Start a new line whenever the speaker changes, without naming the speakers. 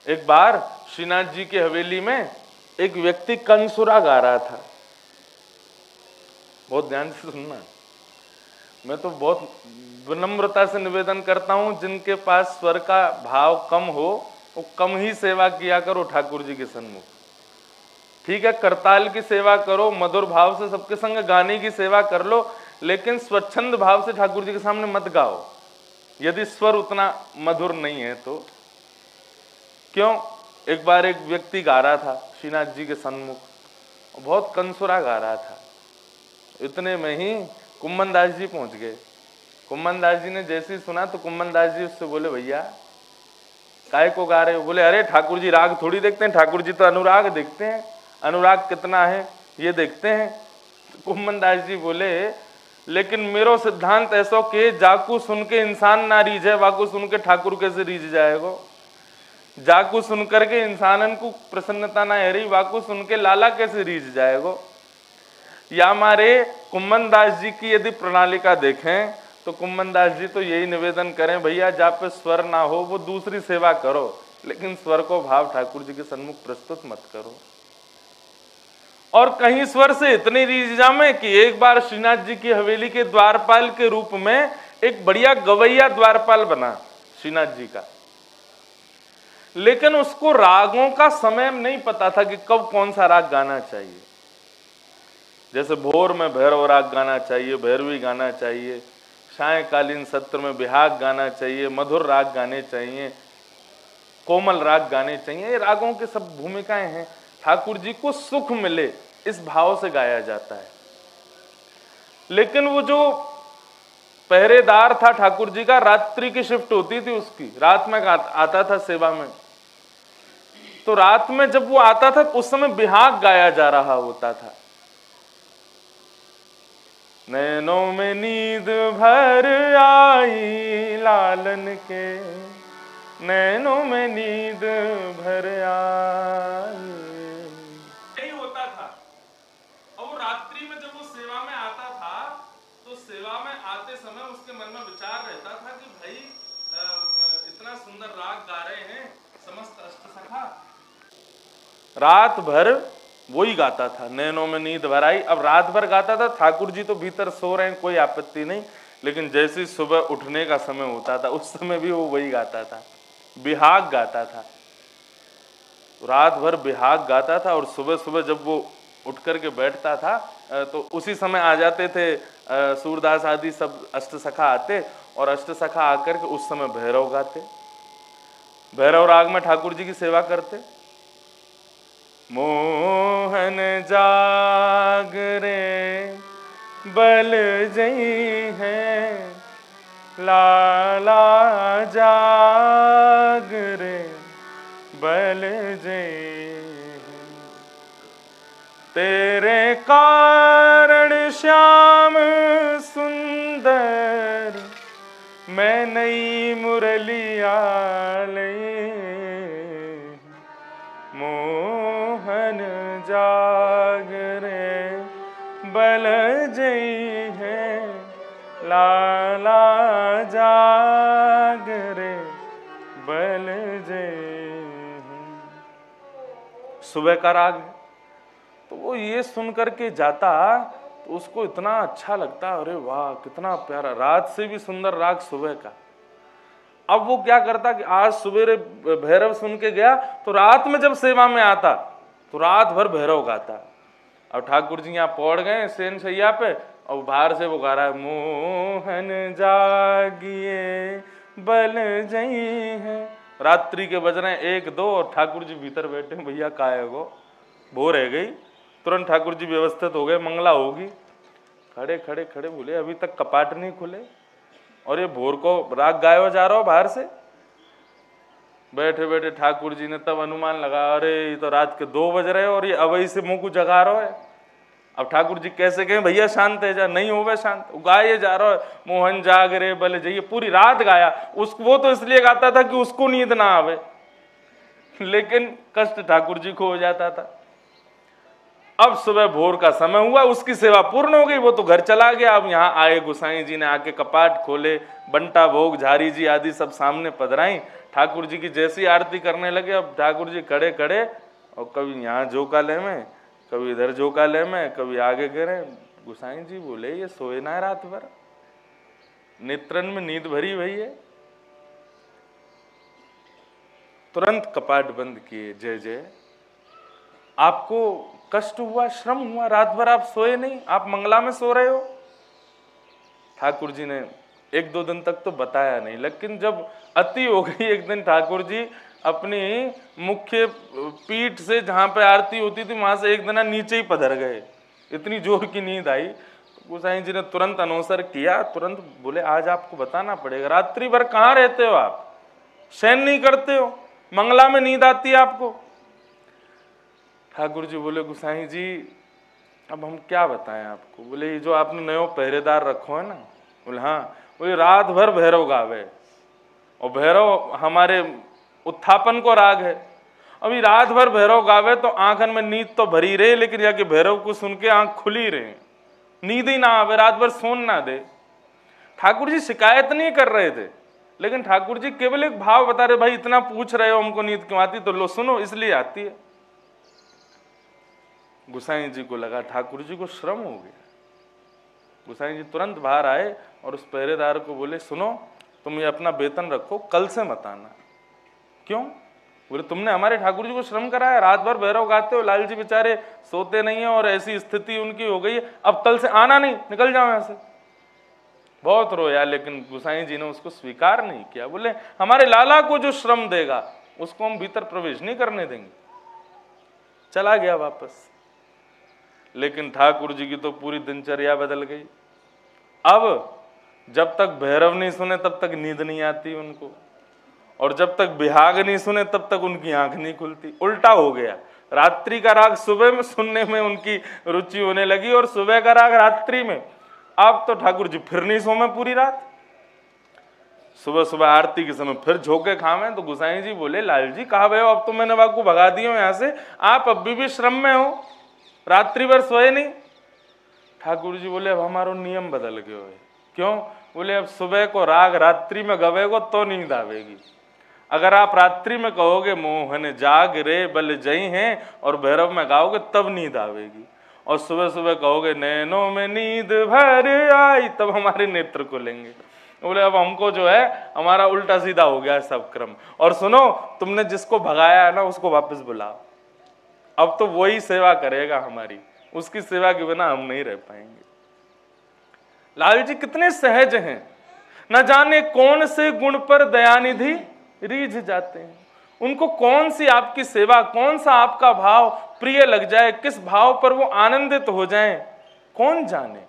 एक बार श्रीनाथ जी की हवेली में एक व्यक्ति कंसुरा गा रहा था। बहुत ध्यान से सुनना, मैं तो बहुत विनम्रता से निवेदन करता हूं, जिनके पास स्वर का भाव कम हो वो कम ही सेवा किया करो ठाकुर जी के सन्मुख। ठीक है, करताल की सेवा करो, मधुर भाव से सबके संग गाने की सेवा कर लो, लेकिन स्वच्छंद भाव से ठाकुर जी के सामने मत गाओ, यदि स्वर उतना मधुर नहीं है तो। क्यों? एक बार एक व्यक्ति गा रहा था श्रीनाथ जी के सन्मुख, बहुत कंसुरा गा रहा था। इतने में ही कुम्मन दास जी पहुंच गए। कुम्मन दास जी ने जैसे ही सुना तो कुम्मन दास जी उससे बोले, भैया काय को गा रहे हो? बोले, अरे ठाकुर जी राग थोड़ी देखते हैं, ठाकुर जी तो अनुराग देखते हैं, अनुराग कितना है ये देखते हैं। कुम्मन दास जी बोले, लेकिन मेरो सिद्धांत ऐसो के जाकू सुन के इंसान ना रीझे, वाकू सुन के ठाकुर कैसे रीझ जाएगो। जाकू सुन करके इंसानन को प्रसन्नता ना है रही, वाकू सुन के लाला कैसे रीझ जाएगो। या हमारे कुम्मन दास जी की यदि प्रणालिका देखें तो कुम्मन दास जी तो यही निवेदन करें, भैया जहाँ पे स्वर ना हो वो दूसरी सेवा करो, लेकिन स्वर को भाव ठाकुर जी के सन्मुख प्रस्तुत मत करो। और कहीं स्वर से इतनी रीझ जामे कि एक बार श्रीनाथ जी की हवेली के द्वारपाल के रूप में एक बढ़िया गवैया द्वारपाल बना श्रीनाथ जी का, लेकिन उसको रागों का समय नहीं पता था कि कब कौन सा राग गाना चाहिए। जैसे भोर में भैरव राग गाना चाहिए, भैरवी गाना चाहिए, सायकालीन सत्र में बिहाग गाना चाहिए, मधुर राग गाने चाहिए, कोमल राग गाने चाहिए। ये रागों की सब भूमिकाएं हैं। ठाकुर जी को सुख मिले इस भाव से गाया जाता है। लेकिन वो जो पहरेदार था ठाकुर जी का, रात्रि की शिफ्ट होती थी उसकी, रात में आता था सेवा में, तो रात में जब वो आता था उस समय बिहाग गाया जा रहा होता था। नैनों में नींद भर आई लालन के, नैनों में नींद भर आई, यही होता था। और वो रात्रि में जब वो सेवा में आता था तो सेवा में आते समय उसके मन में विचार रहता था कि भाई इतना सुंदर राग गा रहे हैं समस्त अष्टसखा, रात भर वही गाता था, नैनों में नींद भर आई। अब रात भर गाता था, ठाकुर जी तो भीतर सो रहे हैं, कोई आपत्ति नहीं, लेकिन जैसे सुबह उठने का समय होता था उस समय भी वो वही गाता था, बिहाग गाता था। रात भर बिहाग गाता था और सुबह सुबह जब वो उठ करके बैठता था तो उसी समय आ जाते थे सूरदास आदि सब अष्टसखा आते, और अष्टसखा आकर के उस समय भैरव गाते, भैरव राग में ठाकुर जी की सेवा करते। मोहन जागरे बल जई है, लाला जागरे बल जई है, तेरे कारण श्याम सुंदर मैं नई मुरलिया लई, मोहन जागरे बल जई है, लाला जागरे बल जई है। सुबह का राग है, तो वो ये सुन करके जाता तो उसको इतना अच्छा लगता, अरे वाह कितना प्यारा, रात से भी सुंदर राग सुबह का। अब वो क्या करता कि आज सवेरे भैरव सुन के गया तो रात में जब सेवा में आता तो रात भर भैरव गाता। अब ठाकुर जी यहाँ पहुंच गए सेन सैया पे और बाहर से वो गा रहा है, मोहन जागिए बल जई है, रात्रि के बज रहे हैं 1-2 और ठाकुर जी भीतर बैठे, भैया काहे गो भोर रह गई। तुरंत ठाकुर जी व्यवस्थित हो गए, मंगला होगी। खड़े खड़े खड़े बोले, अभी तक कपाट नहीं खुले और ये भोर को राग गाया जा रहा हो बाहर से। बैठे बैठे ठाकुर जी ने तब अनुमान लगा, अरे ये तो रात के 2 बज रहे और ये अवई से मुंह को जगा रहा है। अब ठाकुर जी कैसे कहें भैया शांत है जा, नहीं हो शांत, गाये जा रहा है, मोहन जागरे बल जाइए, पूरी रात गाया। वो तो इसलिए गाता था कि उसको नींद ना आवे, लेकिन कष्ट ठाकुर जी को हो जाता था। अब सुबह भोर का समय हुआ, उसकी सेवा पूर्ण हो गई, वो तो घर चला गया। अब यहाँ आए गोसाई जी ने आके कपाट खोले, बंटा भोग झारी जी आदि सब सामने पधराई। ठाकुर जी की जैसी आरती करने लगे, अब ठाकुर जी खड़े खड़े, और कभी यहाँ झोंकाले में, कभी इधर झोंकाले में, कभी आगे गिरे। गोसाई जी बोले ये सोए ना है रात भर, नेत्रन में नींद भरी भई है। तुरंत कपाट बंद किए। जय जय। आपको कष्ट हुआ, श्रम हुआ, रात भर आप सोए नहीं, आप मंगला में सो रहे हो। ठाकुर जी ने 1-2 दिन तक तो बताया नहीं, लेकिन जब अति हो गई, एक दिन ठाकुर जी अपनी मुख्य पीठ से जहां पे आरती होती थी वहां से एक दिन नीचे ही पधर गए, इतनी जोर की नींद आई। गोसाई जी ने तुरंत अनुसर किया, तुरंत बोले आज आपको बताना पड़ेगा, रात्रि भर कहाँ रहते हो आप, शयन नहीं करते हो, मंगला में नींद आती है आपको। ठाकुर जी बोले गोसाई जी अब हम क्या बताएं आपको। बोले ये जो आपने नयो पहरेदार रखो है ना। बोले हाँ। बोले रात भर भैरव गावे, और भैरव हमारे उत्थापन को राग है। अभी रात भर भैरव गावे तो आंखन में नींद तो भरी रहे, लेकिन जाके भैरव को सुन के आंख खुली रहे, नींद ही ना आवे, रात भर सोन ना दे। ठाकुर जी शिकायत नहीं कर रहे थे, लेकिन ठाकुर जी केवल एक भाव बता रहे, भाई इतना पूछ रहे हो हमको नींद क्यों आती, तो लो सुनो इसलिए आती है। गोसाई जी को लगा ठाकुर जी को श्रम हो गया। गोसाई जी तुरंत बाहर आए और उस पहरेदार को बोले सुनो तुम ये अपना वेतन रखो, कल से मत आना। क्यों? बोले तुमने हमारे ठाकुर जी को श्रम कराया, रात भर भैरव गाते हो, लाल जी बेचारे सोते नहीं है और ऐसी स्थिति उनकी हो गई है, अब कल से आना नहीं, निकल जाओ यहां से। बहुत रोया, लेकिन गोसाई जी ने उसको स्वीकार नहीं किया। बोले हमारे लाला को जो श्रम देगा उसको हम भीतर प्रवेश नहीं करने देंगे। चला गया वापस। लेकिन ठाकुर जी की तो पूरी दिनचर्या बदल गई। अब जब तक भैरव नहीं सुने तब तक नींद नहीं आती उनको, और जब तक बिहाग नहीं सुने तब तक उनकी आंख नहीं खुलती। उल्टा हो गया, रात्रि का राग सुबह में सुनने में उनकी रुचि होने लगी और सुबह का राग रात्रि में। अब तो ठाकुर जी फिर नहीं सोमे पूरी रात, सुबह सुबह आरती के समय फिर झोंके खावे। तो गोसाई जी बोले लाल जी कहा भैया अब तो मैंने आपको भगा दिया यहाँ से, आप अभी भी श्रम में हो, रात्रि भर सोए नहीं। ठाकुर जी बोले अब हमारा नियम बदल गयो है। क्यों? बोले अब सुबह को राग रात्रि में गवेगो तो नींद आवेगी। अगर आप रात्रि में कहोगे मोहन जाग रे बल जई हैं और भैरव में गाओगे तब नींद आवेगी, और सुबह सुबह कहोगे नैनों में नींद भर आई तब हमारे नेत्र खुलेंगे। बोले अब हमको जो है हमारा उल्टा सीधा हो गया सब क्रम। और सुनो तुमने जिसको भगाया है ना उसको वापस बुलाओ, अब तो वही सेवा करेगा हमारी, उसकी सेवा के बिना हम नहीं रह पाएंगे। लाल जी कितने सहज हैं, न जाने कौन से गुण पर दयानिधि रीझ जाते हैं। उनको कौन सी आपकी सेवा, कौन सा आपका भाव प्रिय लग जाए, किस भाव पर वो आनंदित हो जाएं, कौन जाने।